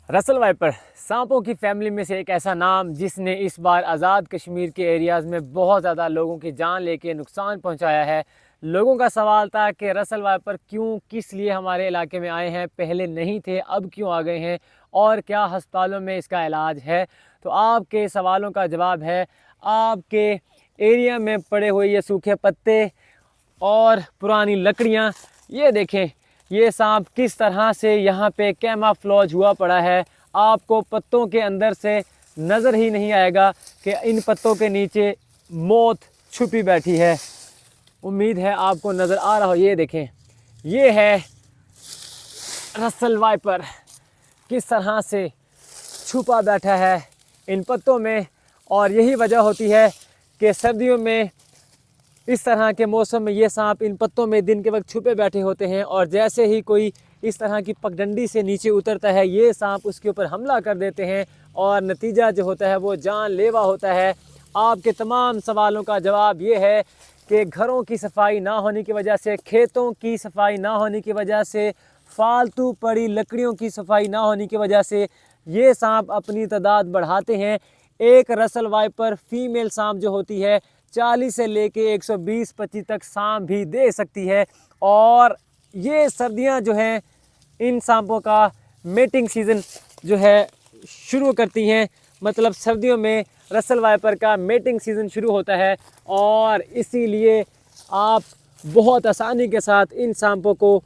Russell viper सांपों की family में से एक ऐसा नाम जिसने इस बार आज़ाद कश्मीर के एरियाज़ में बहुत ज़्यादा लोगों की जान लेके नुकसान पहुंचाया है। लोगों का सवाल था कि रसल वाइपर क्यों किस लिए हमारे इलाके में आए हैं, पहले नहीं थे अब क्यों आ गए हैं और क्या अस्पतालों में इसका इलाज है। तो आपके सवालों का जवाब है आपके एरिया में पड़े हुए ये सूखे पत्ते और पुरानी लकड़ियाँ। ये देखें ये सांप किस तरह से यहाँ पे कैमाफ्लॉज हुआ पड़ा है। आपको पत्तों के अंदर से नज़र ही नहीं आएगा कि इन पत्तों के नीचे मौत छुपी बैठी है। उम्मीद है आपको नज़र आ रहा हो। ये देखें ये है रसल वाइपर किस तरह से छुपा बैठा है इन पत्तों में। और यही वजह होती है कि सर्दियों में इस तरह के मौसम में ये सांप इन पत्तों में दिन के वक्त छुपे बैठे होते हैं और जैसे ही कोई इस तरह की पगडंडी से नीचे उतरता है ये सांप उसके ऊपर हमला कर देते हैं और नतीजा जो होता है वो जानलेवा होता है। आपके तमाम सवालों का जवाब ये है कि घरों की सफाई ना होने की वजह से, खेतों की सफाई ना होने की वजह से, फालतू पड़ी लकड़ियों की सफाई ना होने की वजह से ये सांप अपनी तादाद बढ़ाते हैं। एक रसल वाइपर फीमेल सांप जो होती है 40 से लेके 120-25 तक सांप भी दे सकती है। और ये सर्दियां जो हैं इन सांपों का मेटिंग सीज़न जो है शुरू करती हैं। मतलब सर्दियों में रसल वाइपर का मेटिंग सीज़न शुरू होता है और इसीलिए आप बहुत आसानी के साथ इन सांपों को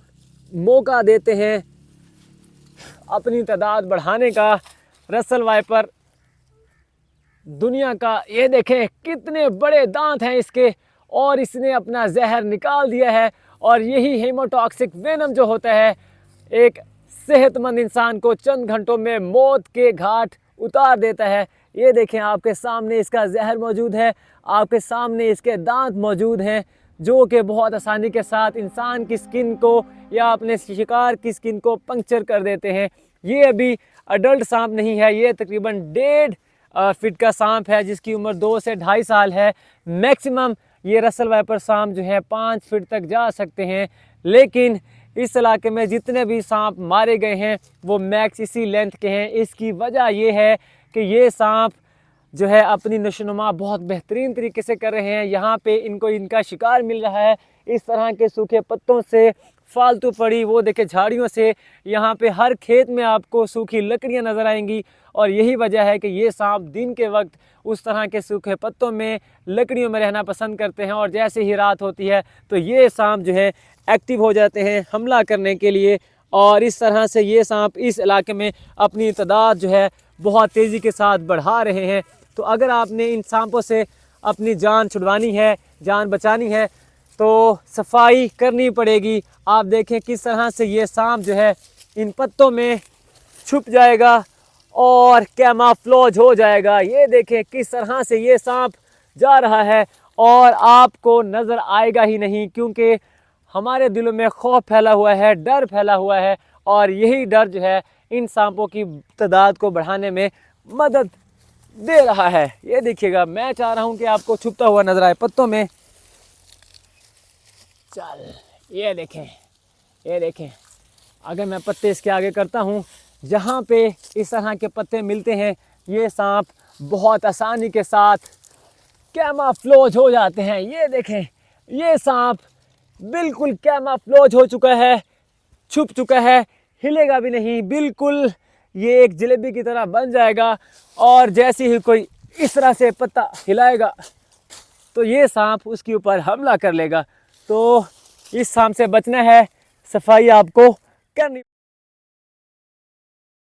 मौका देते हैं अपनी तादाद बढ़ाने का। रसल वाइपर दुनिया का, ये देखें कितने बड़े दांत हैं इसके और इसने अपना जहर निकाल दिया है। और यही हेमोटॉक्सिक वेनम जो होता है एक सेहतमंद इंसान को चंद घंटों में मौत के घाट उतार देता है। ये देखें आपके सामने इसका जहर मौजूद है, आपके सामने इसके दांत मौजूद हैं जो कि बहुत आसानी के साथ इंसान की स्किन को या अपने शिकार की स्किन को पंक्चर कर देते हैं। ये अभी अडल्ट सांप नहीं है, ये तकरीबन 1.5 फीट का सांप है जिसकी उम्र 2 से 2.5 साल है। मैक्सिमम ये रसल वाइपर सांप जो है 5 फीट तक जा सकते हैं। लेकिन इस इलाके में जितने भी सांप मारे गए हैं वो मैक्स इसी लेंथ के हैं। इसकी वजह ये है कि ये सांप जो है अपनी नशोनुमा बहुत बेहतरीन तरीके से कर रहे हैं। यहाँ पे इनको इनका शिकार मिल रहा है इस तरह के सूखे पत्तों से, फालतू पड़ी वो देखे झाड़ियों से। यहाँ पे हर खेत में आपको सूखी लकड़ियाँ नज़र आएंगी और यही वजह है कि ये सांप दिन के वक्त उस तरह के सूखे पत्तों में, लकड़ियों में रहना पसंद करते हैं और जैसे ही रात होती है तो ये सांप जो है एक्टिव हो जाते हैं हमला करने के लिए। और इस तरह से ये सांप इस इलाके में अपनी तादाद जो है बहुत तेज़ी के साथ बढ़ा रहे हैं। तो अगर आपने इन सांपों से अपनी जान छुड़वानी है, जान बचानी है तो सफाई करनी पड़ेगी। आप देखें किस तरह से ये सांप जो है इन पत्तों में छुप जाएगा और कैमाफ्लॉज हो जाएगा। ये देखें किस तरह से ये सांप जा रहा है और आपको नज़र आएगा ही नहीं क्योंकि हमारे दिलों में खौफ फैला हुआ है, डर फैला हुआ है और यही डर जो है इन सांपों की तादाद को बढ़ाने में मदद दे रहा है। ये देखिएगा, मैं चाह रहा हूँ कि आपको छुपता हुआ नजर आए पत्तों में। चल ये देखें अगर मैं पत्ते इसके आगे करता हूँ, जहाँ पे इस तरह के पत्ते मिलते हैं ये सांप बहुत आसानी के साथ कैमाफ्लॉज हो जाते हैं। ये देखें ये सांप बिल्कुल कैमाफ्लॉज हो चुका है, छुप चुका है, हिलेगा भी नहीं, बिल्कुल ये एक जलेबी की तरह बन जाएगा। और जैसे ही कोई इस तरह से पत्ता हिलाएगा तो ये सांप उसके ऊपर हमला कर लेगा। तो इस सांप से बचना है, सफाई आपको करनी